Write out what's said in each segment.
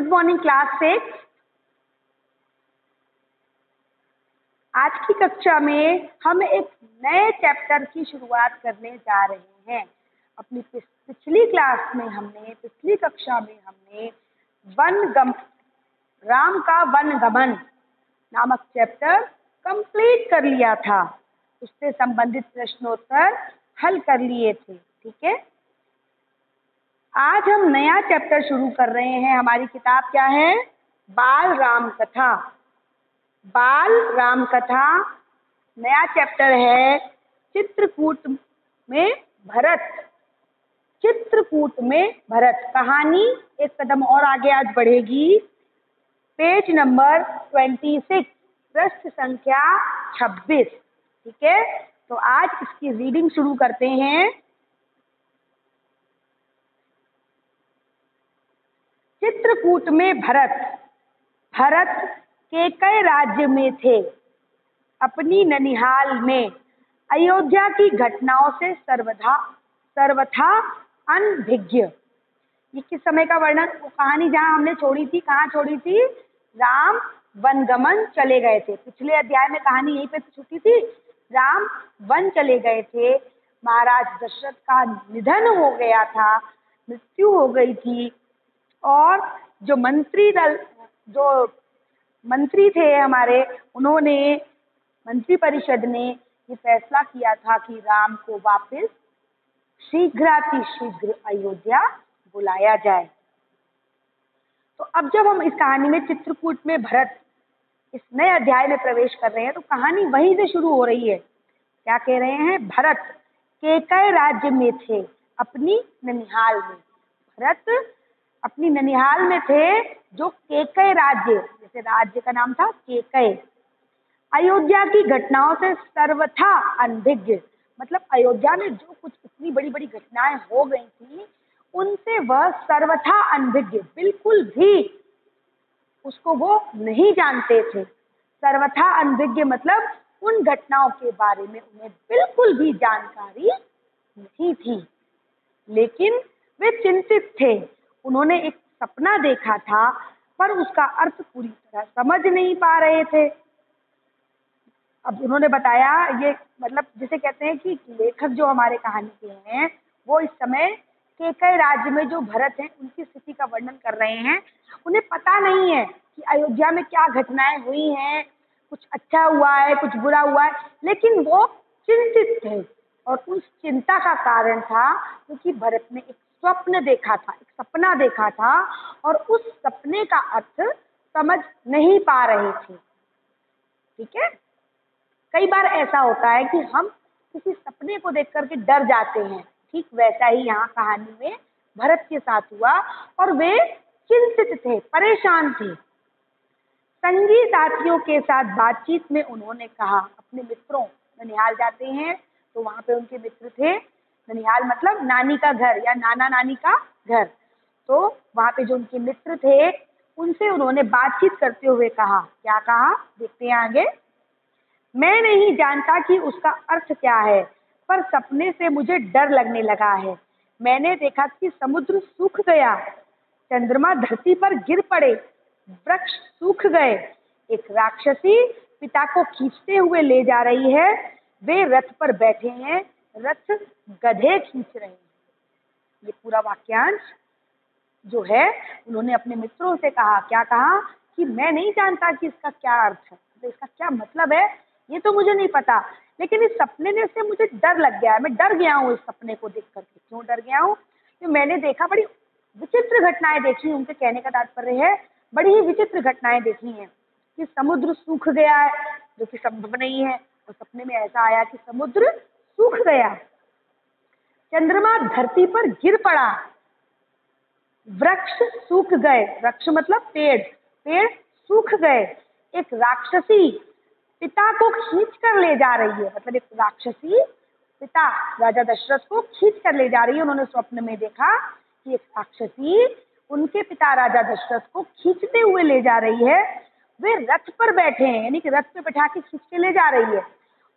Good morning class 6। आज की कक्षा में हम एक नए चैप्टर की शुरुआत करने जा रहे हैं। अपनी पिछली कक्षा में हमने राम का वनगमन नामक चैप्टर कंप्लीट कर लिया था। उससे संबंधित प्रश्नोत्तर हल कर लिए थे। ठीक है, आज हम नया चैप्टर शुरू कर रहे हैं। हमारी किताब क्या है? बाल राम कथा। बाल राम कथा नया चैप्टर है। चित्रकूट में भरत। चित्रकूट में भरत कहानी एक कदम और आगे आज बढ़ेगी। पेज नंबर 26, पृष्ठ संख्या 26। ठीक है, तो आज इसकी रीडिंग शुरू करते हैं। चित्रकूट में भरत। भरत केकय राज्य में थे। अपनी ननिहाल में अयोध्या की घटनाओं से सर्वथा अनभिज्ञ। ये किस समय का वर्णन? वो कहानी जहाँ हमने छोड़ी थी, कहाँ छोड़ी थी? राम वनगमन चले गए थे। पिछले अध्याय में कहानी यहीं पे छूटी थी। राम वन चले गए थे। महाराज दशरथ का निधन हो गया था, मृत्यु हो गई थी। और जो मंत्री थे हमारे, उन्होंने, मंत्री परिषद ने ये फैसला किया था कि राम को वापस शीघ्रातिशीघ्र अयोध्या बुलाया जाए। तो अब जब हम इस कहानी में चित्रकूट में भरत इस नए अध्याय में प्रवेश कर रहे हैं, तो कहानी वहीं से शुरू हो रही है। क्या कह रहे हैं? भरत केकय राज्य में थे, अपनी ननिहाल में। भरत अपनी ननिहाल में थे, जो केकय राज्य, जैसे राज्य का नाम था केकय। अयोध्या की घटनाओं से सर्वथा अनभिज्ञ, मतलब अयोध्या में जो कुछ इतनी बड़ी बड़ी घटनाएं हो गई थी, उनसे वह सर्वथा अनभिज्ञ, बिल्कुल भी उसको वो नहीं जानते थे। सर्वथा अनभिज्ञ मतलब उन घटनाओं के बारे में उन्हें बिल्कुल भी जानकारी नहीं थी। लेकिन वे चिंतित थे। उन्होंने एक सपना देखा था, पर उसका अर्थ पूरी तरह समझ नहीं पा रहे थे। अब उन्होंने बताया, ये मतलब जिसे कहते हैं कि लेखक जो हमारे कहानी के हैं, वो इस समय केकय राज्य में जो भरत हैं उनकी स्थिति का वर्णन कर रहे हैं। उन्हें पता नहीं है कि अयोध्या में क्या घटनाएं हुई हैं, कुछ अच्छा हुआ है, कुछ बुरा हुआ है, लेकिन वो चिंतित थे। और उस चिंता का कारण था क्योंकि भरत ने एक स्वप्न देखा था, एक सपना देखा था, और उस सपने का अर्थ समझ नहीं पा रहे थे। ठीक है, कई बार ऐसा होता है कि हम किसी सपने को देख करके डर जाते हैं। ठीक वैसा ही यहाँ कहानी में भरत के साथ हुआ, और वे चिंतित थे, परेशान थे। संगी साथियों के साथ बातचीत में उन्होंने कहा, अपने मित्रों, ननिहाल जाते हैं तो वहां पे उनके मित्र थे। ननिहाल मतलब नानी का घर या नाना नानी का घर। तो वहां पे जो उनके मित्र थे, उनसे उन्होंने बातचीत करते हुए कहा। क्या कहा? देखते हैं आगे। मैं नहीं जानता कि उसका अर्थ क्या है, पर सपने से मुझे डर लगने लगा है। मैंने देखा कि समुद्र सूख गया, चंद्रमा धरती पर गिर पड़े, वृक्ष सूख गए, एक राक्षसी पिता को खींचते हुए ले जा रही है। वे रथ पर बैठे हैं, रथ गधे खींच रहे हैं। ये पूरा वाक्यांश जो है, उन्होंने अपने मित्रों से कहा। क्या कहा? कि मैं नहीं जानता कि इसका क्या अर्थ है, तो इसका क्या मतलब है, ये तो मुझे नहीं पता, लेकिन इस सपने से मुझे डर लग गया है। मैं डर गया हूँ इस सपने को देख करके। क्यों डर गया हूँ? कि मैंने देखा, बड़ी विचित्र घटनाएं देखी। उनके कहने का तात्पर्य है, बड़ी ही विचित्र घटनाएं देखी हैं कि समुद्र सूख गया है, जो कि संभव नहीं है। और सपने में ऐसा आया कि समुद्र सूख गया, चंद्रमा धरती पर गिर पड़ा, वृक्ष सूख गए, वृक्ष मतलब पेड़, पेड़ सूख गए, एक राक्षसी पिता को खींच कर ले जा रही है। मतलब एक राक्षसी पिता राजा दशरथ को खींच कर ले जा रही है। उन्होंने स्वप्न में देखा कि एक राक्षसी उनके पिता राजा दशरथ को खींचते हुए ले जा रही है। वे रथ पर बैठे हैं, यानी कि रथ पे बैठा के खींच के ले जा रही है,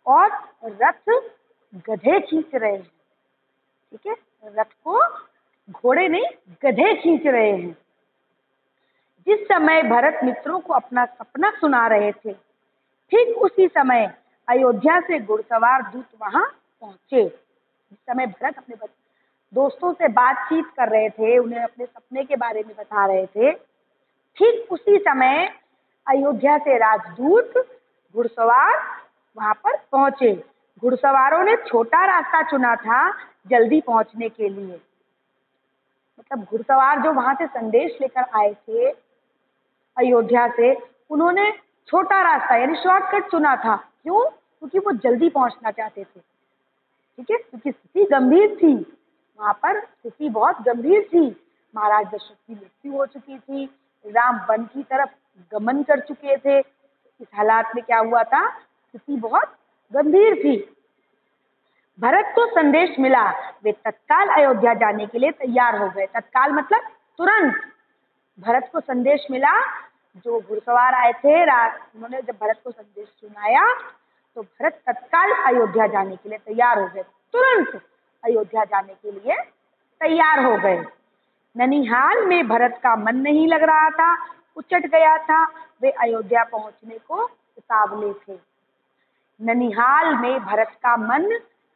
और रथ गधे खींच रहे हैं। ठीक है, रथ को घोड़े नहीं, गधे खींच रहे हैं। जिस समय भरत मित्रों को अपना सपना सुना रहे थे, ठीक उसी समय अयोध्या से घुड़सवार दूत वहां पहुंचे। जिस समय भरत अपने दोस्तों से बातचीत कर रहे थे, उन्हें अपने सपने के बारे में बता रहे थे, ठीक उसी समय अयोध्या से राजदूत घुड़सवार वहां पर पहुंचे। घुड़सवारों ने छोटा रास्ता चुना था जल्दी पहुंचने के लिए। मतलब घुड़सवार जो वहां से संदेश लेकर आए थे अयोध्या से, उन्होंने छोटा रास्ता यानी शॉर्टकट चुना था। क्यों? क्योंकि वो जल्दी पहुंचना चाहते थे। ठीक है, क्योंकि स्थिति गंभीर थी, वहां पर स्थिति बहुत गंभीर थी। महाराज दशरथ की मृत्यु हो चुकी थी, राम वन की तरफ गमन कर चुके थे। इस हालात में क्या हुआ था, स्थिति बहुत गंभीर थी। भरत को संदेश मिला, वे तत्काल अयोध्या जाने के लिए तैयार हो गए। तत्काल मतलब तुरंत। भरत को संदेश मिला, जो घुड़सवार आए थे उन्होंने जब भरत को संदेश सुनाया तो भरत तत्काल अयोध्या जाने के लिए तैयार हो गए, तुरंत अयोध्या जाने के लिए तैयार हो गए। ननिहाल में भरत का मन नहीं लग रहा था, उचट गया था। वे अयोध्या पहुंचने को उतावले थे। ननिहाल में भरत का मन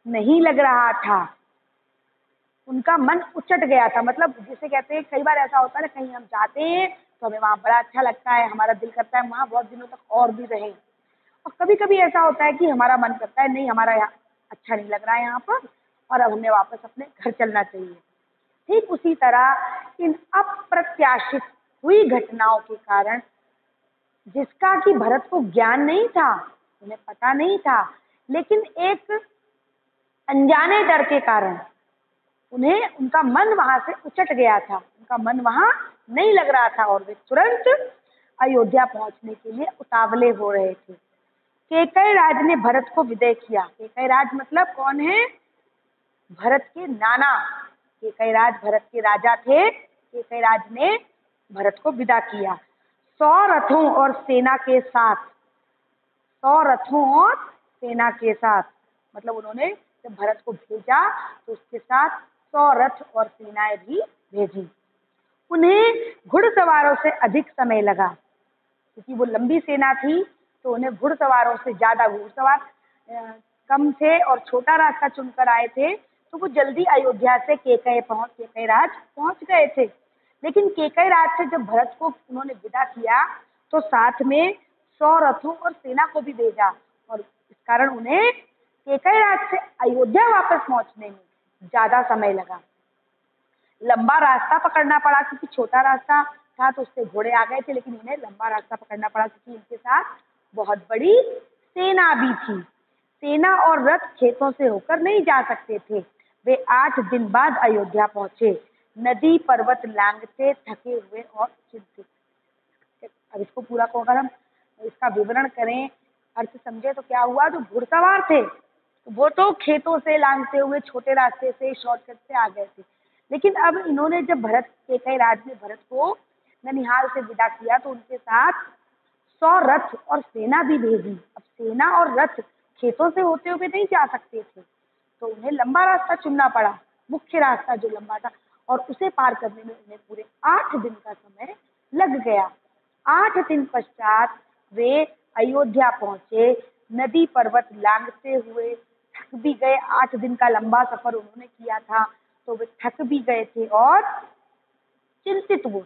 नहीं लग रहा था, उनका मन उचट गया था। मतलब जिसे कहते हैं, कई बार ऐसा होता है ना, कहीं हम जाते हैं तो हमें वहां बड़ा अच्छा लगता है, हमारा दिल करता है वहां बहुत दिनों तक और भी रहें। और कभी कभी ऐसा होता है कि हमारा मन करता है नहीं, हमारा यहाँ अच्छा नहीं लग रहा है यहाँ पर, और अब हमें वापस अपने घर चलना चाहिए। ठीक उसी तरह इन अप्रत्याशित हुई घटनाओं के कारण, जिसका कि भरत को ज्ञान नहीं था, उन्हें पता नहीं था, लेकिन एक अनजाने डर के कारण उन्हें उनका मन वहां से उचट गया था, उनका मन वहां नहीं लग रहा था और वे तुरंत अयोध्या पहुंचने के लिए उतावले हो रहे थे। कैकई राज ने भरत को विदाई किया। कैकई राज मतलब कौन है? भरत के नाना। कैकई राज भरत के राजा थे। कैकई राज ने भरत को विदा किया 100 रथों और सेना के साथ। 100 रथों और सेना के साथ मतलब उन्होंने जब भरत को भेजा तो उसके साथ 100 रथ और सेनाएं भी भेजी। उन्हें घुड़सवारों से अधिक समय लगा, क्योंकि वो लंबी सेना थी तो उन्हें घुड़सवारों से ज्यादा, घुड़सवार कम थे और छोटा रास्ता चुनकर आए थे, तो वो जल्दी अयोध्या से कैकई राज पहुंच गए थे। लेकिन कैकई राज से जब भरत को उन्होंने विदा किया तो साथ में 100 रथों और सेना को भी भेजा, और इस कारण उन्हें कैकई राज से अयोध्या वापस पहुंचने में ज्यादा समय लगा। लंबा रास्ता पकड़ना पड़ा, क्योंकि छोटा रास्ता था तो उससे घोड़े आ गए थे, लेकिन इन्हें लंबा रास्ता पकड़ना पड़ा क्योंकि इनके साथ बहुत बड़ी सेना भी थी। सेना और रथ खेतों से होकर नहीं जा सकते थे। वे 8 दिन बाद अयोध्या पहुंचे, नदी पर्वत लांघते थके हुए और चिंतित। अब इसको पूरा को अगर हम इसका विवरण करें, अर्थ समझे, तो क्या हुआ, जो घुड़सवार थे वो तो खेतों से लांघते हुए छोटे रास्ते से शॉर्टकट से आ गए थे, लेकिन अब इन्होंने जब कैकई राज ने भरत को ननिहाल से विदा किया तो उनके साथ 100 रथ और सेना भी भेजी। अब सेना और रथ खेतों से होते हुए नहीं जा सकते थे, तो उन्हें लंबा रास्ता चुनना पड़ा, मुख्य रास्ता जो लंबा था, और उसे पार करने में उन्हें पूरे 8 दिन का समय लग गया। 8 दिन पश्चात वे अयोध्या पहुंचे, नदी पर्वत लांघते हुए थक भी गए। 8 दिन का लंबा सफर उन्होंने किया था तो वे थक भी गए थे और चिंतित वो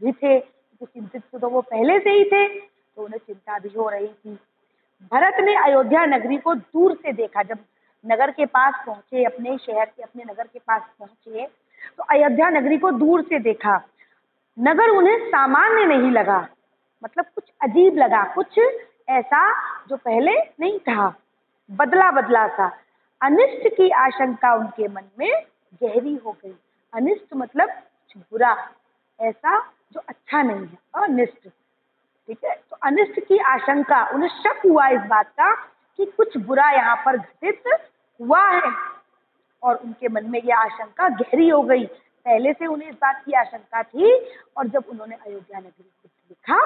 भी थे, तो चिंतित तो वो पहले से ही थे, तो उन्हें चिंता भी हो रही थी। भरत ने अयोध्या नगरी को दूर से देखा। जब नगर के पास पहुंचे, अपने शहर के अपने नगर के पास पहुंचे तो अयोध्या नगरी को दूर से देखा। नगर उन्हें सामान्य नहीं लगा, मतलब कुछ अजीब लगा, कुछ ऐसा जो पहले नहीं था, बदला बदला सा। अनिष्ट की आशंका उनके मन में गहरी हो गई। अनिष्ट मतलब कुछ बुरा, ऐसा जो अच्छा नहीं है, अनिष्ट। ठीक है, तो अनिष्ट की आशंका, उन्हें शक हुआ इस बात का कि कुछ बुरा यहाँ पर घटित हुआ है, और उनके मन में यह आशंका गहरी हो गई। पहले से उन्हें इस बात की आशंका थी, और जब उन्होंने अयोध्या नगरी को देखा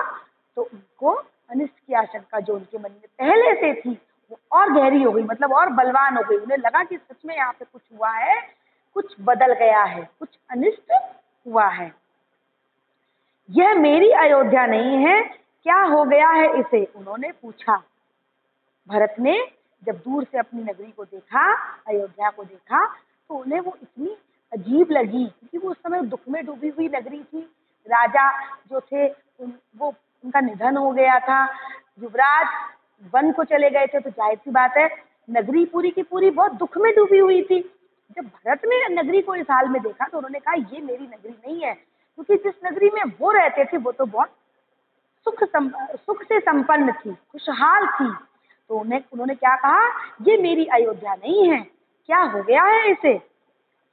तो उनको अनिष्ट की आशंका जो उनके मन में पहले से थी वो और गहरी हो गई, मतलब और बलवान हो गई। उन्हें लगा कि सच में यहाँ पे कुछ हुआ है, कुछ बदल गया है, कुछ अनिष्ट हुआ है। यह मेरी अयोध्या नहीं है, क्या हो गया है इसे, उन्होंने पूछा। भरत ने जब दूर से अपनी नगरी को देखा, अयोध्या को देखा, तो उन्हें वो इतनी अजीब लगी, क्योंकि वो उस समय दुख में डूबी हुई नगरी थी। राजा जो थे वो उनका निधन हो गया था, युवराज वन को चले गए थे, तो जाहिर सी बात है नगरी पूरी की पूरी बहुत दुख में डूबी हुई थी। जब भरत ने नगरी को इस हाल में देखा तो उन्होंने कहा ये मेरी नगरी नहीं है, क्योंकि जिस नगरी में वो रहते थे वो तो बहुत सुख से संपन्न थी, खुशहाल थी। तो उन्होंने क्या कहा, ये मेरी अयोध्या नहीं है, क्या हो गया है इसे।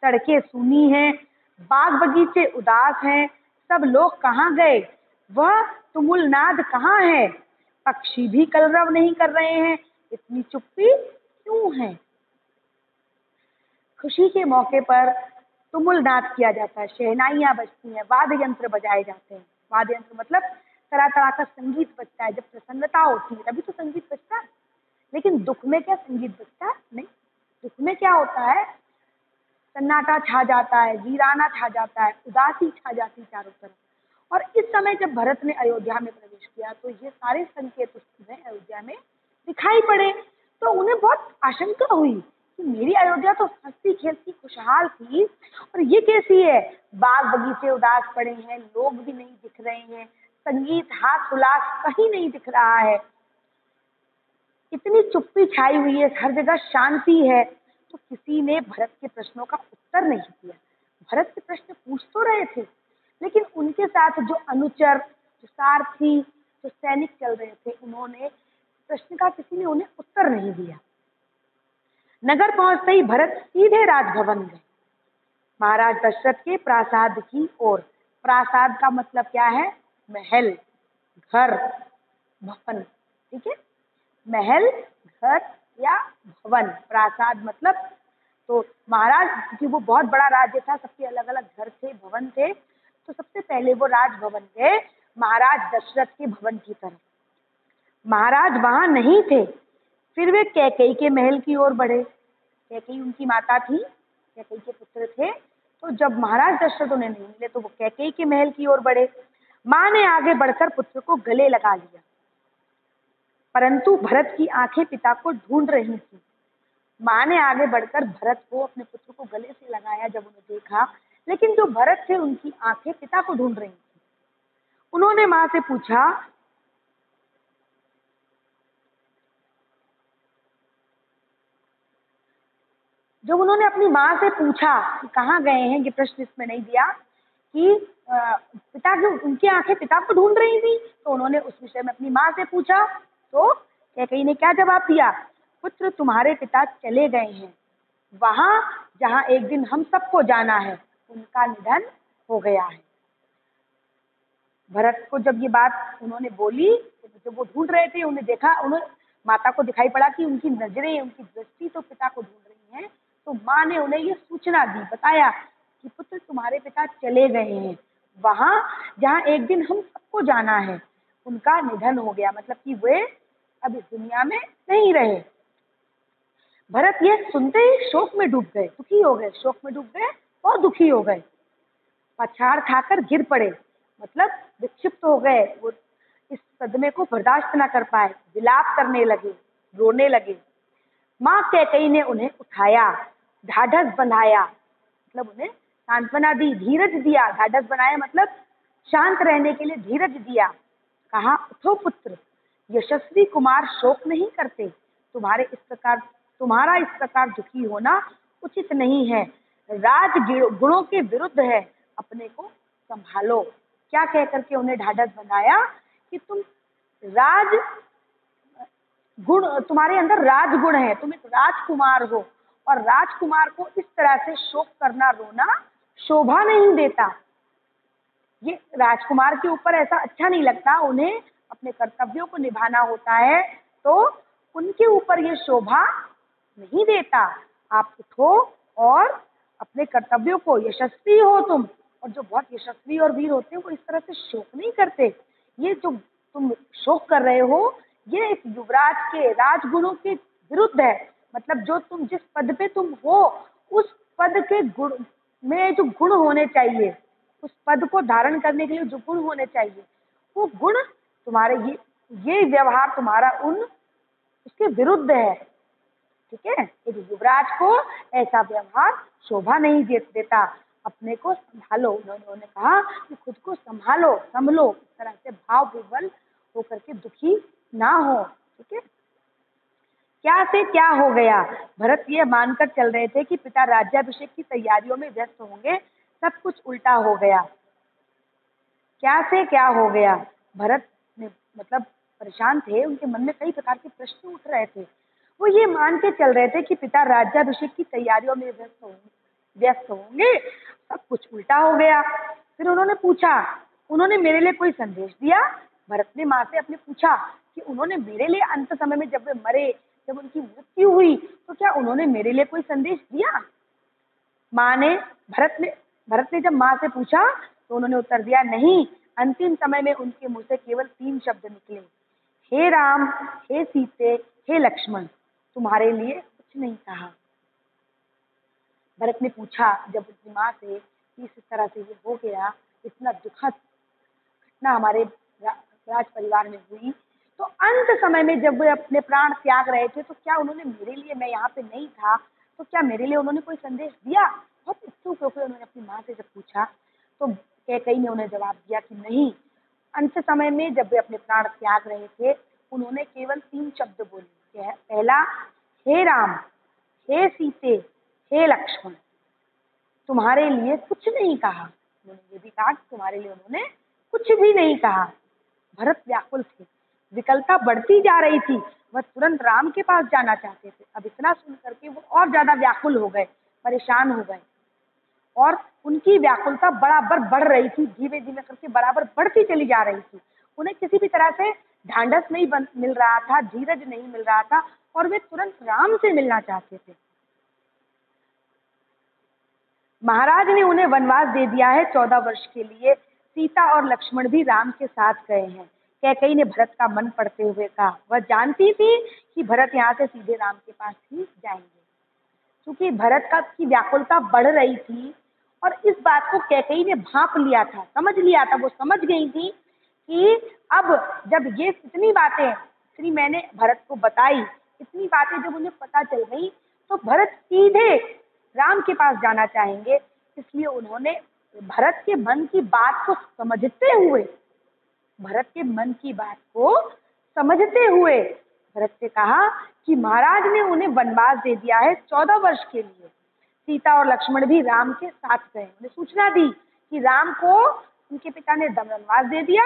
सड़कें सूनी हैं, बाग बगीचे उदास हैं, सब लोग कहाँ गए, वह तुमुल नाद कहाँ है, पक्षी भी कलरव नहीं कर रहे हैं, इतनी चुप्पी क्यों है। खुशी के मौके पर तुमुल नाद किया जाता है, शहनाइयाँ बजती हैं, वाद्य यंत्र बजाए जाते हैं। वाद्य यंत्र मतलब तरह तरह का संगीत बजता है। जब प्रसन्नता होती है तभी तो संगीत बजता है, लेकिन दुख में क्या संगीत बजता है? नहीं। दुख में क्या होता है, सन्नाटा छा जाता है, वीराना छा जाता है, उदासी छा जाती है चारों तरफ। और इस समय जब भरत ने अयोध्या में प्रवेश किया तो ये सारे संकेत उसमें अयोध्या में दिखाई पड़े। तो उन्हें बहुत आशंका हुई कि मेरी अयोध्या तो हंसती खेलती खुशहाल थी, और ये कैसी है, बाग बगीचे उदास पड़े हैं, लोग भी नहीं दिख रहे हैं, संगीत हास उल्लास कहीं नहीं दिख रहा है, इतनी चुप्पी छाई हुई है, हर जगह शांति है। तो किसी ने भरत के प्रश्नों का उत्तर नहीं दिया। भरत के प्रश्न पूछ तो रहे थे, लेकिन उनके साथ जो अनुचर, जो सारथी, जो सैनिक चल रहे थे, उन्होंने प्रश्न का किसी ने उन्हें उत्तर नहीं दिया। नगर पहुंचते ही भरत सीधे राजभवन गए, महाराज दशरथ के प्रासाद की ओर। प्रासाद का मतलब क्या है, महल, घर, भवन, ठीक है। महल, घर या भवन, प्रासाद मतलब। तो महाराज की वो बहुत बड़ा राज्य था, सबके अलग अलग घर थे, भवन थे। तो सबसे पहले वो राजभवन गए, महाराज दशरथ के भवन की तरफ। महाराज वहां नहीं थे, फिर वे कैकेयी के महल की ओर बढ़े। कैकेयी उनकी माता थी, कैकेयी के पुत्र थे। तो जब महाराज दशरथ उन्हें नहीं मिले तो वो कैकेयी के महल की ओर बढ़े। माँ ने आगे बढ़कर पुत्र को गले लगा लिया, परंतु भरत की आंखें पिता को ढूंढ रही थी। माँ ने आगे बढ़कर भरत को, अपने पुत्र को गले से लगाया जब उन्हें देखा, लेकिन जो भरत थे उनकी आंखें पिता को ढूंढ रही थी। उन्होंने माँ से पूछा, जब उन्होंने अपनी माँ से पूछा कि कहाँ गए हैं, ये प्रश्न इसमें नहीं दिया कि पिता की, उनकी आंखें पिता को ढूंढ रही थी, तो उन्होंने उस विषय में अपनी माँ से पूछा। तो कैकेयी ने क्या जवाब दिया, पुत्र तुम्हारे पिता चले गए हैं, वहां जहां एक दिन हम सबको जाना है, उनका निधन हो गया है। भरत को जब ये बात उन्होंने बोली, जब वो ढूंढ रहे थे, उन्हें देखा, उन्हें माता को दिखाई पड़ा कि उनकी नजरें, उनकी दृष्टि तो पिता को ढूंढ रही है। तो माँ ने उन्हें ये सूचना दी, बताया कि पुत्र तुम्हारे पिता चले गए हैं, वहां जहाँ एक दिन हम सबको जाना है, उनका निधन हो गया, मतलब कि वे अब इस दुनिया में नहीं रहे। भरत ये सुनते ही शोक में डूब गए, दुखी हो गए, शोक में डूब गए और दुखी हो गए, पछाड़ खाकर गिर पड़े, मतलब विक्षिप्त हो गए। वो इस सदमे को बर्दाश्त न कर पाए, विलाप करने लगे, रोने लगे। माँ कैकेयी ने उन्हें उठाया, ढाढ़स बंधाया, मतलब उन्हें सांत्वना दी, धीरज दिया। ढाढ़स बनाया मतलब शांत रहने के लिए धीरज दिया। कहा, उठो पुत्र, यशस्वी कुमार शोक नहीं करते, तुम्हारा इस प्रकार दुखी होना उचित नहीं है, राज गुणों के विरुद्ध है, अपने को संभालो। क्या कह करके उन्हें ढाढ़स बंधाया कि तुम राज गुण, तुम्हारे अंदर राजगुण है, तुम एक राजकुमार हो, और राजकुमार को इस तरह से शोक करना, रोना शोभा नहीं देता। ये राजकुमार के ऊपर ऐसा अच्छा नहीं लगता, उन्हें अपने कर्तव्यों को निभाना होता है, तो उनके ऊपर ये शोभा नहीं देता। आप उठो और अपने कर्तव्यों को, यशस्वी हो तुम, और जो बहुत यशस्वी और वीर होते हैं वो इस तरह से शोक नहीं करते। ये जो तुम शोक कर रहे हो, ये एक युवराज के राजगुणों के विरुद्ध है, मतलब जो तुम जिस पद पे तुम हो, उस पद के गुण में जो गुण होने चाहिए, उस पद को धारण करने के लिए जो गुण होने चाहिए, वो गुण तुम्हारे ये व्यवहार तुम्हारा उन उसके विरुद्ध है। ठीक है, एक युवराज को ऐसा व्यवहार शोभा नहीं देता। अपने को संभालो, उन्होंने कहा कि खुद को संभालो, संभलो, इस तरह से भाव विवल होकर के दुखी ना हो। ठीक है, क्या से क्या हो गया, भरत ये मानकर चल रहे थे कि पिता राज्याभिषेक की तैयारियों में व्यस्त होंगे, सब कुछ उल्टा हो गया। क्या से क्या हो गया, भरत ने मतलब परेशान थे, उनके मन में कई प्रकार के प्रश्न उठ रहे थे। वो ये मान के चल रहे थे कि पिता राज्याभिषेक की तैयारियों में व्यस्त होंगे, सब कुछ उल्टा हो गया। फिर उन्होंने पूछा, उन्होंने मेरे लिए कोई संदेश दिया? भरत ने माँ से अपने पूछा कि उन्होंने मेरे लिए अंत समय में जब वे मरे, जब उनकी मृत्यु हुई, तो क्या उन्होंने मेरे लिए कोई संदेश दिया? माँ ने भरत ने जब माँ से पूछा तो उन्होंने उत्तर दिया, नहीं। अंतिम समय में उनके मुंह से केवल 3 शब्द निकले, हे राम, हे सीते, हे लक्ष्मण, तुम्हारे लिए कुछ नहीं कहा। भरत ने पूछा जब अपनी माँ से कि इस तरह से ये हो गया, इतना दुखद घटना हमारे राज परिवार में हुई, तो अंत समय में जब वे अपने प्राण त्याग रहे थे, तो क्या उन्होंने मेरे लिए, मैं यहाँ पे नहीं था, तो क्या मेरे लिए उन्होंने कोई संदेश दिया? बहुत उत्सुक होकर उन्होंने अपनी माँ से जब पूछा, तो कैकेयी ने उन्हें जवाब दिया कि नहीं, अंत समय में जब वे अपने प्राण त्याग रहे थे, उन्होंने केवल 3 शब्द बोले। पहला, हे राम, हे सीते, हे लक्ष्मण, तुम्हारे लिए कुछ नहीं कहा। उन्होंने ये भी कहा कि तुम्हारे लिए उन्होंने कुछ भी नहीं कहा। भरत व्याकुल थे, विकलता बढ़ती जा रही थी, वह तुरंत राम के पास जाना चाहते थे। अब इतना सुन करके वो और ज्यादा व्याकुल हो गए, परेशान हो गए, और उनकी व्याकुलता बराबर बढ़ रही थी, धीरे धीरे करके बराबर बढ़ती चली जा रही थी। उन्हें किसी भी तरह से ढांढस नहीं मिल रहा था, धीरज नहीं मिल रहा था, और वे तुरंत राम से मिलना चाहते थे। महाराज ने उन्हें वनवास दे दिया है 14 वर्ष के लिए, सीता और लक्ष्मण भी राम के साथ गए हैं। कैकेयी ने भरत का मन पढ़ते हुए कहा, वह जानती थी कि भरत यहाँ से सीधे राम के पास ही जाएंगे, क्योंकि भरत की व्याकुलता बढ़ रही थी, और इस बात को कैकेयी ने भांप लिया था, समझ लिया था। वो समझ गई थी कि अब जब ये इतनी बातें, इतनी मैंने भरत को बताई, इतनी बातें जब उन्हें पता चल गई, तो भरत सीधे राम के पास जाना चाहेंगे। इसलिए उन्होंने भरत के मन की बात को समझते हुए, भरत के मन की बात को समझते हुए भरत से कहा कि महाराज ने उन्हें वनवास दे दिया है 14 वर्ष के लिए। सीता और लक्ष्मण भी राम के साथ गए। उन्हें सूचना दी कि राम को उनके पिता ने वनवास दे दिया,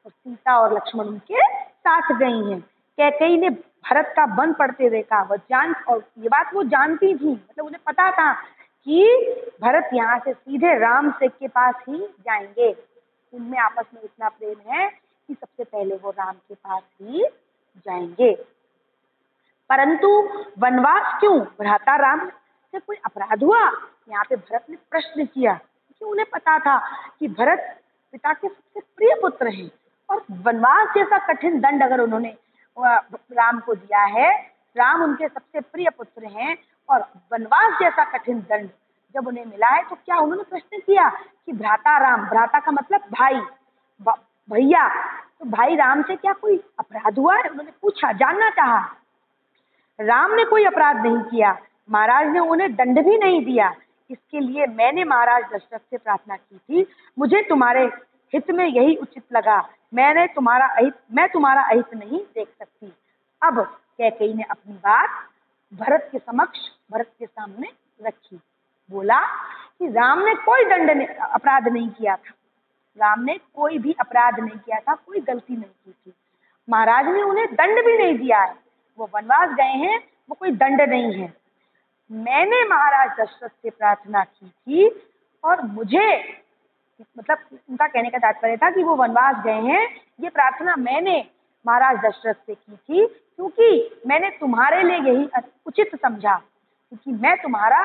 और सीता और लक्ष्मण उनके साथ गई हैं। कैकेयी ने भरत का मन पढ़ते हुए कहा, और ये बात वो जानती थी, मतलब उन्हें पता था कि भरत यहाँ से सीधे राम से के पास ही जाएंगे। उनमें आपस में इतना प्रेम है कि सबसे पहले वो राम के पास ही जाएंगे। परंतु वनवास क्यों? भ्राता राम से कोई अपराध हुआ? यहाँ पे भरत ने प्रश्न किया, क्योंकि उन्हें पता था कि भरत पिता के सबसे प्रिय पुत्र हैं, और वनवास जैसा कठिन दंड अगर उन्होंने राम को दिया है, राम उनके सबसे प्रिय पुत्र हैं, और वनवास जैसा कठिन दंड जब उन्हें मिला है, तो क्या उन्होंने प्रश्न किया कि भ्राता राम, भ्राता का मतलब भाई, भैया, तो भाई राम से क्या कोई अपराध हुआ है? उन्होंने पूछा, जानना चाहा। राम ने कोई अपराध नहीं किया, महाराज ने उन्हें दंड भी नहीं दिया। इसके लिए मैंने महाराज दशरथ से प्रार्थना की थी, मुझे तुम्हारे हित में यही उचित लगा, मैं तुम्हारा अहित नहीं देख सकती। अब कैकेयी ने अपनी बात भरत के समक्ष, भरत के सामने रखी। बोला कि राम ने कोई अपराध नहीं किया था, राम ने कोई भी अपराध नहीं किया था, कोई गलती नहीं की थी, महाराज ने उन्हें दंड भी नहीं दिया है, वो वनवास गए हैं, वो कोई दंड नहीं है। मैंने महाराज दशरथ से प्रार्थना की थी, और मुझे, मतलब उनका कहने का तात्पर्य था कि वो वनवास गए हैं, ये प्रार्थना मैंने महाराज दशरथ से की थी, क्योंकि मैंने तुम्हारे लिए यही उचित समझा, क्योंकि मैं तुम्हारा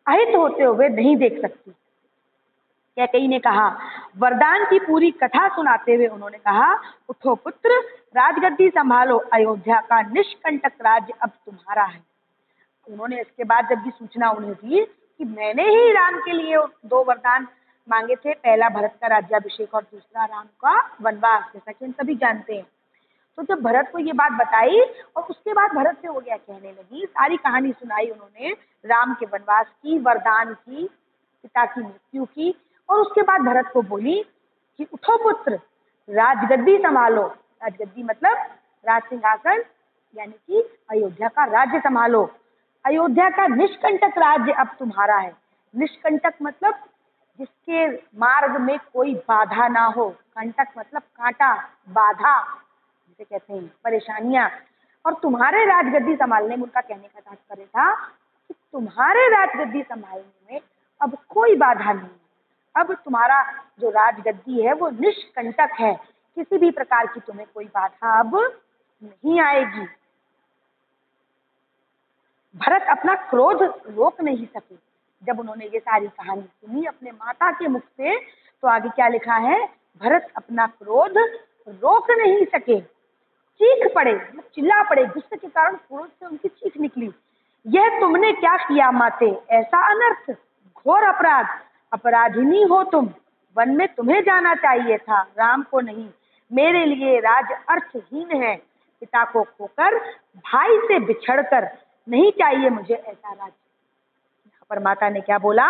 अहित होते हुए नहीं देख सकती। कैकेयी ने कहा, वरदान की पूरी कथा सुनाते हुए उन्होंने कहा, उठो पुत्र, राजगद्दी संभालो, अयोध्या का निष्कंटक राज्य अब तुम्हारा है। उन्होंने इसके बाद जब भी सूचना उन्हें दी कि मैंने ही राम के लिए 2 वरदान मांगे थे, पहला भरत का राज्याभिषेक और दूसरा राम का वनवास, जैसा कि हम सभी जानते हैं। तो जब भरत को ये बात बताई और उसके बाद भरत से हो गया, कहने लगी, सारी कहानी सुनाई उन्होंने, राम के वनवास की, वरदान की, पिता की मृत्यु की, और उसके बाद भरत को बोली कि उठो पुत्र, राजगद्दी संभालो। राजगद्दी मतलब राज सिंहासन, यानी कि अयोध्या का राज्य संभालो। अयोध्या का निष्कंटक राज्य अब तुम्हारा है। निष्कंटक मतलब जिसके मार्ग में कोई बाधा ना हो। कंटक मतलब कांटा, बाधा जिसे कहते हैं, परेशानियां। और तुम्हारे राजगद्दी संभालने में, उनका कहने का तात्पर्य था कि तुम्हारे राजगद्दी संभालने में अब कोई बाधा नहीं है। अब तुम्हारा जो राजगद्दी है वो निष्कंटक है, किसी भी प्रकार की तुम्हें कोई बाधा अब नहीं आएगी। भरत अपना क्रोध रोक नहीं सके। जब उन्होंने ये सारी कहानी सुनी अपने माता के मुख से, तो आगे क्या लिखा है, भरत अपना क्रोध रोक नहीं सके, चीख पड़े, चिल्ला पड़े, गुस्से के कारण क्रोध से उनकी चीख निकली। यह तुमने क्या किया माते, ऐसा अनर्थ, घोर अपराध, अपराधिनी हो तुम, वन में तुम्हें जाना चाहिए था, राम को नहीं। मेरे लिए राज अर्थहीन है, पिता को खोकर, भाई से बिछड़कर, नहीं चाहिए मुझे ऐसा राज्य। यहाँ पर माता ने क्या बोला,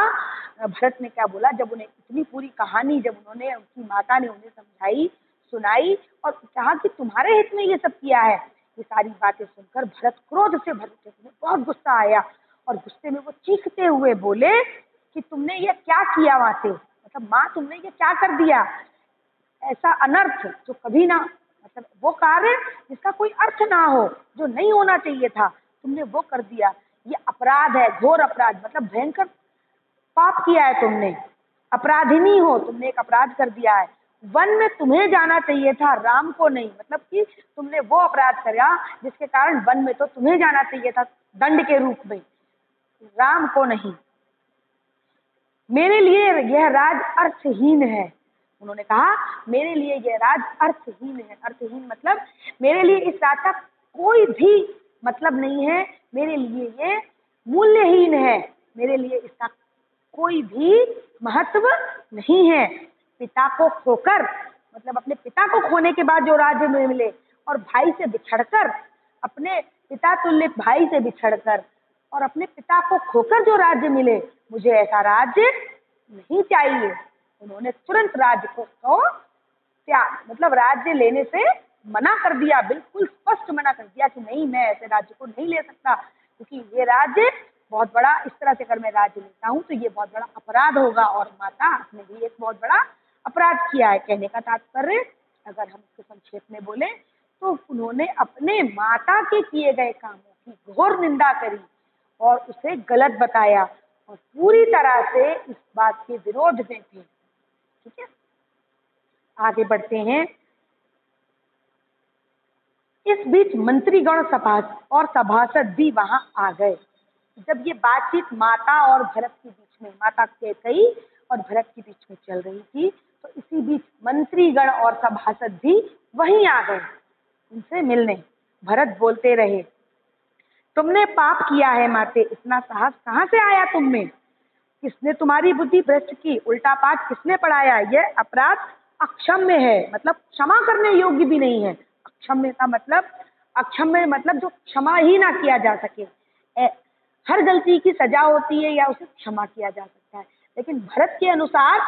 भरत ने क्या बोला, जब उन्हें इतनी पूरी कहानी जब उन्होंने, उनकी माता ने उन्हें समझाई, सुनाई और कहा कि तुम्हारे हित में ये सब किया है, ये सारी बातें सुनकर भरत क्रोध से भर उठे, बहुत गुस्सा आया और गुस्से में वो चीखते हुए बोले कि तुमने ये क्या किया माते, मतलब माँ तुमने ये क्या कर दिया, ऐसा अनर्थ जो कभी ना, मतलब वो कार्य जिसका कोई अर्थ ना हो, जो नहीं होना चाहिए था, तुमने वो कर दिया। ये अपराध है, घोर अपराध, मतलब भयंकर पाप किया है तुमने, अपराधिनी हो, तुमने एक अपराध कर दिया है। वन में तुम्हें जाना चाहिए था, राम को नहीं, मतलब कि तुमने वो अपराध किया जिसके कारण वन में तो तुम्हें जाना चाहिए था दंड के रूप में, राम को नहीं। मेरे लिए यह राज अर्थहीन है। उन्होंने कहा मेरे लिए यह राज अर्थहीन है। अर्थहीन मतलब मेरे लिए इस राज का कोई भी मतलब नहीं है, मेरे लिए ये मूल्यहीन है, मेरे लिए इसका कोई भी महत्व नहीं है। पिता को खोकर, मतलब अपने पिता को खोने के बाद जो राज्य में मिले, और भाई से बिछड़कर, अपने पिता तुल्य भाई से बिछड़कर और अपने पिता को खोकर जो राज्य मिले, मुझे ऐसा राज्य नहीं चाहिए। उन्होंने तुरंत राज्य को त्याग, मतलब राज्य लेने से मना कर दिया, बिल्कुल स्पष्ट मना कर दिया कि नहीं, मैं ऐसे राज्य को नहीं ले सकता, क्योंकि ये राज्य बहुत बड़ा, इस तरह से अगर मैं राज्य लेता हूँ तो ये बहुत बड़ा अपराध होगा, और माता आपने भी एक बहुत बड़ा अपराध किया है। कहने का तात्पर्य अगर हम इसको संक्षेप में बोले तो उन्होंने अपने माता के किए गए कामों की घोर निंदा करी और उसे गलत बताया और पूरी तरह से इस बात के विरोध में थे। ठीक है, आगे बढ़ते हैं। इस बीच मंत्रीगण सभा और सभासद भी वहां आ गए। जब ये बातचीत माता और भरत के बीच में, माता कैकेयी और भरत के बीच में चल रही थी, तो इसी बीच मंत्रीगण और सभासद भी वहीं आ गए उनसे मिलने। भरत बोलते रहे, तुमने पाप किया है माते, इतना साहस कहाँ से आया तुम में, किसने तुम्हारी बुद्धि भ्रष्ट की, उल्टा पाठ किसने पढ़ाया, यह अपराध अक्षम्य है, मतलब क्षमा करने योग्य भी नहीं है। अक्षम्य का मतलब, अक्षम्य मतलब जो क्षमा ही ना किया जा सके। हर गलती की सजा होती है या उसे क्षमा किया जा सकता है, लेकिन भरत के अनुसार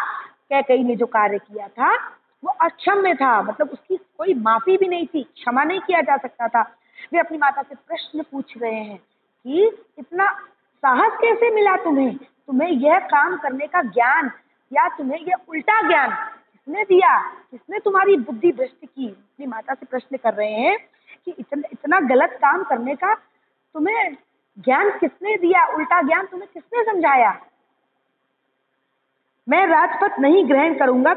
कैकेयी ने जो कार्य किया था वो अक्षम्य था, मतलब उसकी कोई माफी भी नहीं थी, क्षमा नहीं किया जा सकता था। वे अपनी माता से प्रश्न पूछ रहे हैं कि इतना साहस कैसे मिला तुम्हें, तुम्हें यह काम करने का ज्ञान या तुम्हें यह उल्टा ज्ञान किसने दिया, किसने तुम्हारी बुद्धि भ्रष्ट की। अपनी माता से प्रश्न कर रहे हैं कि इतना गलत काम करने का तुम्हें ज्ञान किसने दिया, उल्टा ज्ञान तुम्हें किसने समझाया। मैं राजपद नहीं ग्रहण करूंगा,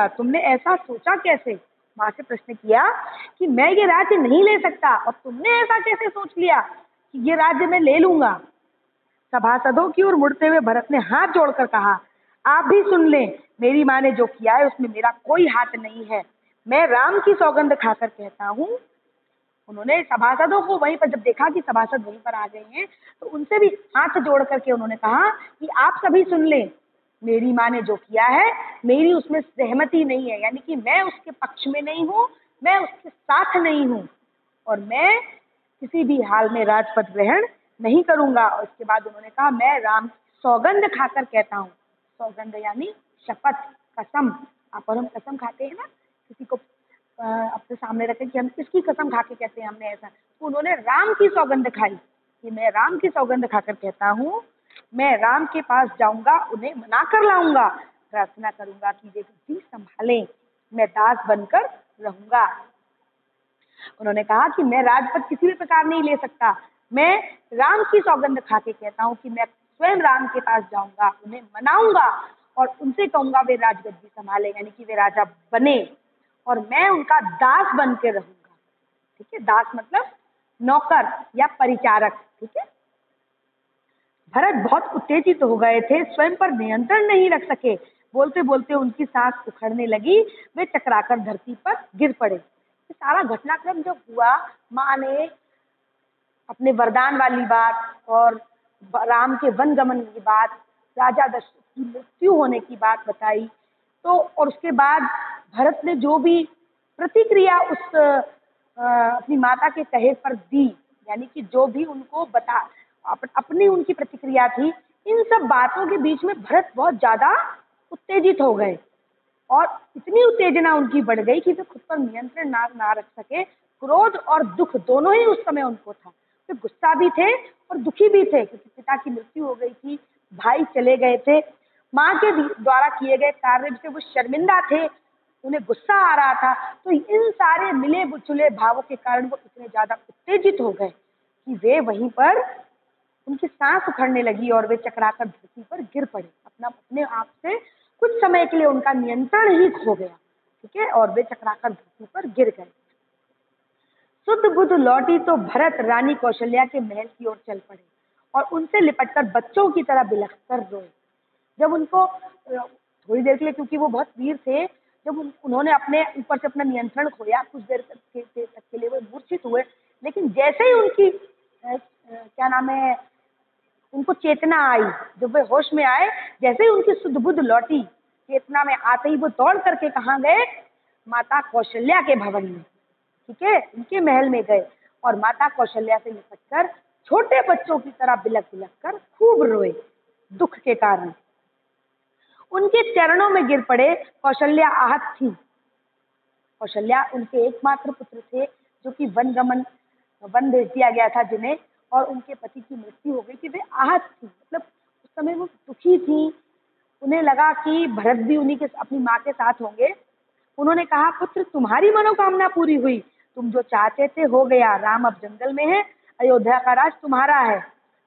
तुमने ऐसा सोचा कैसे। माँ से प्रश्न किया कि मैं ये राज्य नहीं ले सकता और तुमने ऐसा कैसे सोच लिया कि ये राज्य मैं ले लूंगा। सभासदों की ओर मुड़ते हुए भरत ने हाथ जोड़कर कहा, आप भी सुन लें, मेरी माँ ने जो किया है उसमें मेरा कोई हाथ नहीं है। मैं राम की सौगंध खाकर कहता हूँ, उन्होंने सभासदों को वहीं पर जब देखा कि सभासद वहीं पर आ गए हैं, तो उनसे भी हाथ जोड़ करके उन्होंने कहा कि आप सभी सुन लें, मेरी माँ ने जो किया है मेरी उसमें सहमति नहीं है, यानी कि मैं उसके पक्ष में नहीं हूँ, मैं उसके साथ नहीं हूँ, और मैं किसी भी हाल में राजपद ग्रहण नहीं करूंगा। और इसके बाद उन्होंने कहा, मैं राम सौगंध खाकर कहता हूँ। सौगंध यानी शपथ, कसम। आप और हम कसम खाते हैं ना, किसी को अपने सामने रखें कि हम इसकी कसम खा के कहते हैं हमने ऐसा, तो उन्होंने राम की सौगंध खाई कि मैं राम की सौगंध खाकर कहता हूँ, मैं राम के पास जाऊंगा, उन्हें मना कर लाऊंगा, प्रार्थना करूंगा कि वे बुद्धि संभालें, मैं दास बनकर रहूंगा। उन्होंने कहा कि मैं राजपद किसी भी प्रकार नहीं ले सकता, मैं राम की सौगंध खा के कहता हूँ कि मैं स्वयं राम के पास जाऊंगा, उन्हें मनाऊंगा और उनसे कहूंगा वे राजगद्दी संभाले, यानी कि वे राजा बने, और मैं उनका दास बन के रहूंगा। ठीक है, दास मतलब नौकर या परिचारक। ठीक है। भरत बहुत उत्तेजित हो गए थे, स्वयं पर नियंत्रण नहीं रख सके, बोलते बोलते उनकी सांस उखड़ने लगी, वे चकराकर धरती पर गिर पड़े। ये सारा घटनाक्रम जब हुआ, माँ ने अपने वरदान वाली बात और राम के वन गमन की बात, राजा दशरथ की मृत्यु होने की बात बताई, तो और उसके बाद भरत ने जो भी प्रतिक्रिया उस अपनी माता के कहे पर दी, यानी कि जो भी उनको अपनी उनकी प्रतिक्रिया थी, इन सब बातों के बीच में भरत बहुत ज्यादा उत्तेजित हो गए और इतनी उत्तेजना उनकी बढ़ गई कि वे खुद पर नियंत्रण ना रख सके। क्रोध और दुख दोनों ही उस समय उनको था। वे गुस्सा भी थे और दुखी भी थे, क्योंकि पिता की मृत्यु हो गई थी, भाई चले गए थे, माँ के द्वारा किए गए कार्य से वो शर्मिंदा थे, उन्हें गुस्सा आ रहा था। तो इन सारे मिले बुचुले भावों के कारण वो इतने ज्यादा उत्तेजित हो गए कि वे वहीं पर उनकी सांस उखड़ने लगी और वे चकराकर धरती पर गिर पड़े। अपने आप से कुछ समय के लिए उनका नियंत्रण ही खो गया। ठीक है, और वे चकराकर धरती पर गिर गए। शुद्ध बुद्ध लौटी तो भरत रानी कौशल्या के महल की ओर चल पड़े और उनसे लिपटकर बच्चों की तरह बिलख कर रोए। जब उनको थोड़ी देर के लिए, क्योंकि वो बहुत वीर थे, जब उन्होंने अपने ऊपर से अपना नियंत्रण खोया, कुछ देर तक के लिए वो मूर्छित हुए, लेकिन जैसे ही उनकी क्या नाम है, उनको चेतना आई, जब वे होश में आए, जैसे ही उनकी शुद्ध बुद्ध लौटी, चेतना में आते ही वो दौड़ करके कहाँ गए, माता कौशल्या के भवन में। ठीक है, उनके महल में गए और माता कौशल्या से लिपटकर छोटे बच्चों की तरह बिलख बिलख कर खूब रोए दुख के कारण। उनके चरणों में गिर पड़े। कौशल्या आहत थी। कौशल्या उनके एकमात्र पुत्र थे, जो कि वन भेज दिया गया था जिन्हें, और उनके पति की मृत्यु हो गई थी। वे आहत थी, मतलब उस समय वो दुखी थी। उन्हें लगा कि भरत भी उन्हीं के अपनी माँ के साथ होंगे। उन्होंने कहा, पुत्र तुम्हारी मनोकामना पूरी हुई, तुम जो चाहते थे हो गया, राम अब जंगल में है, अयोध्या का राज तुम्हारा है।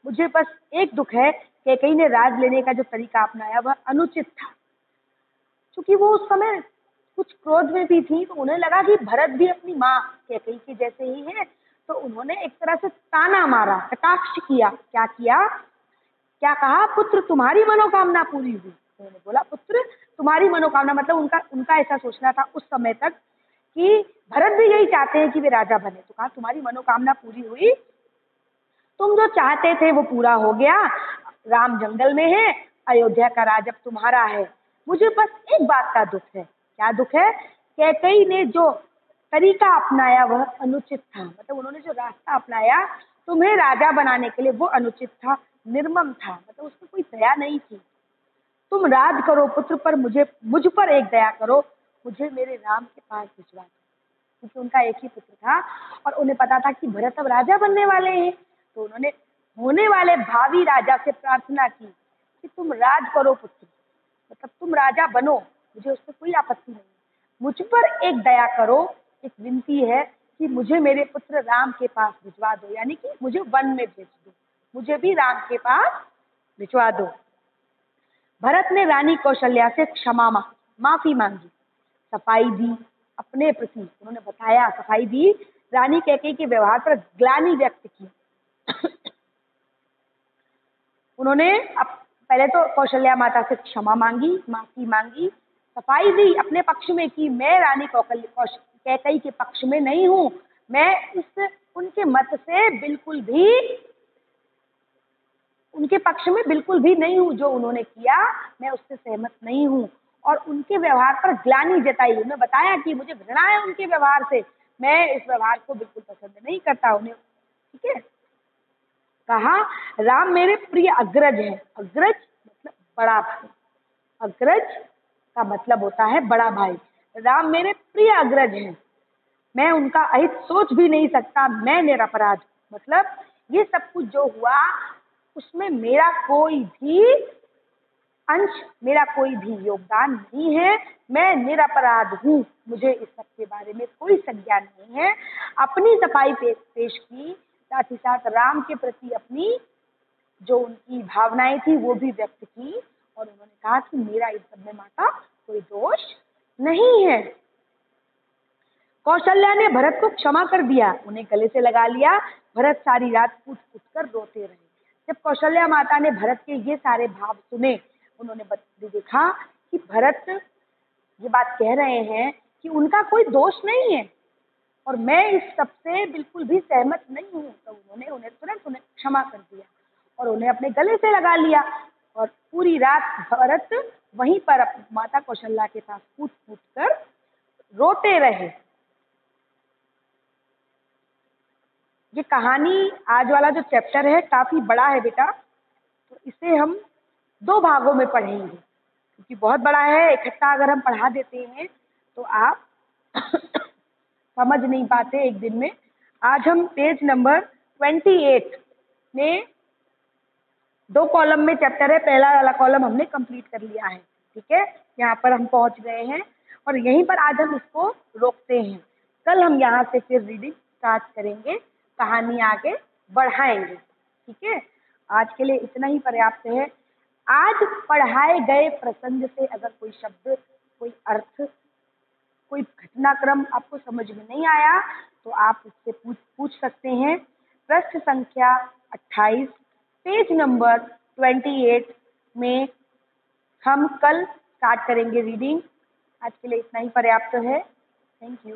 मुझे बस एक दुख है, कैकेयी ने राज लेने का जो तरीका अपनाया वह अनुचित था। क्योंकि वो उस समय कुछ क्रोध में भी थी, तो उन्हें लगा कि भरत भी अपनी माँ कैकेयी के जैसे ही है, तो उन्होंने एक तरह से ताना मारा, कटाक्ष किया। क्या किया, क्या कहा, पुत्र तुम्हारी मनोकामना पूरी हुई। उन्होंने बोला, पुत्र तुम्हारी मनोकामना, मतलब उनका ऐसा सोचना था उस समय तक कि भरत भी यही चाहते हैं कि वे राजा बने। तो कहा, तुम्हारी मनोकामना पूरी हुई, तुम जो चाहते थे वो पूरा हो गया, राम जंगल में है, अयोध्या का राज अब तुम्हारा है। मुझे बस एक बात का दुख है। क्या दुख है, कैकेयी ने जो तरीका अपनाया वह अनुचित था, मतलब उन्होंने जो रास्ता अपनाया तुम्हें राजा बनाने के लिए वो अनुचित था, निर्मम था, मतलब उसमें कोई दया नहीं थी। तुम राज करो पुत्र, पर मुझ पर एक दया करो, मुझे मेरे राम के पास भिजवा दो। क्योंकि उनका एक ही पुत्र था और उन्हें पता था कि भरत अब राजा बनने वाले हैं, तो उन्होंने होने वाले भावी राजा से प्रार्थना की कि तुम राज करो पुत्र, मतलब तुम राजा बनो, मुझे उसमें कोई आपत्ति नहीं, मुझ पर एक दया करो, एक विनती है कि मुझे मेरे पुत्र राम के पास भिजवा दो, यानी कि मुझे वन में भेज दो, मुझे भी राम के पास भिजवा दो। भरत ने रानी कौशल्या से माफी मांगी, सफाई दी अपने प्रति, उन्होंने बताया, सफाई दी, रानी कैकेयी के व्यवहार पर ग्लानि व्यक्त की। उन्होंने पहले तो कौशल्या माता से क्षमा मांगी, माफी मांगी, सफाई दी अपने पक्ष में कि मैं रानी कैकेयी के पक्ष में नहीं हूँ, मैं उनके मत से बिल्कुल भी, उनके पक्ष में बिल्कुल भी नहीं हूँ। जो उन्होंने किया मैं उससे सहमत नहीं हूँ और उनके व्यवहार पर ग्लानि जताई। उन्हें बताया कि मुझे घृणा है उनके व्यवहार से, मैं इस व्यवहार को बिल्कुल पसंद नहीं करता उन्हें। ठीक है। कहा राम मेरे प्रिय अग्रज है। अग्रज मतलब बड़ा भाई। अग्रज का मतलब होता है बड़ा भाई। राम मेरे प्रिय अग्रज हैं, मैं उनका अहित सोच भी नहीं सकता, मैं निरपराध। मतलब ये सब कुछ जो हुआ उसमें मेरा कोई भी अंश, मेरा कोई भी योगदान नहीं है, मैं निरपराध हूँ, मुझे इस सब के बारे में कोई संज्ञान नहीं है। अपनी सफाई पेश की, साथ ही साथ राम के प्रति अपनी जो उनकी भावनाएं थी वो भी व्यक्त की और उन्होंने कहा कि मेरा इस सब में माता कोई दोष नहीं है। कौशल्या ने भरत को क्षमा कर दिया, उन्हें गले से लगा लिया। भरत सारी रात कूट कूट कर रोते रहे। जब कौशल्या माता ने भरत के ये सारे भाव सुने, उन्होंने देखा कि भरत ये बात कह रहे हैं कि उनका कोई दोष नहीं है और मैं इस सब से बिल्कुल भी सहमत नहीं हूँ, तो उन्होंने उन्हें तुरंत उन्हें क्षमा कर दिया और उन्हें अपने गले से लगा लिया। और पूरी रात भरत वहीं पर माता कौशल्या के पास कूट कूट कर रोते रहे। ये कहानी, आज वाला जो चैप्टर है काफी बड़ा है बेटा, तो इसे हम 2 भागों में पढ़ेंगे क्योंकि बहुत बड़ा है। इकट्ठा अगर हम पढ़ा देते हैं तो आप समझ नहीं पाते एक दिन में। आज हम पेज नंबर 28 में 2 कॉलम में चैप्टर है, पहला वाला कॉलम हमने कंप्लीट कर लिया है। ठीक है, यहाँ पर हम पहुंच गए हैं और यहीं पर आज हम इसको रोकते हैं। कल हम यहाँ से फिर रीडिंग स्टार्ट करेंगे, कहानी आगे बढ़ाएंगे। ठीक है, आज के लिए इतना ही पर्याप्त है। आज पढ़ाए गए प्रसंग से अगर कोई शब्द, कोई अर्थ, कोई घटनाक्रम आपको समझ में नहीं आया तो आप उससे पूछ सकते हैं। पृष्ठ संख्या 28 पेज नंबर 28 में हम कल स्टार्ट करेंगे रीडिंग। आज के लिए इतना ही पर्याप्त है। Thank you.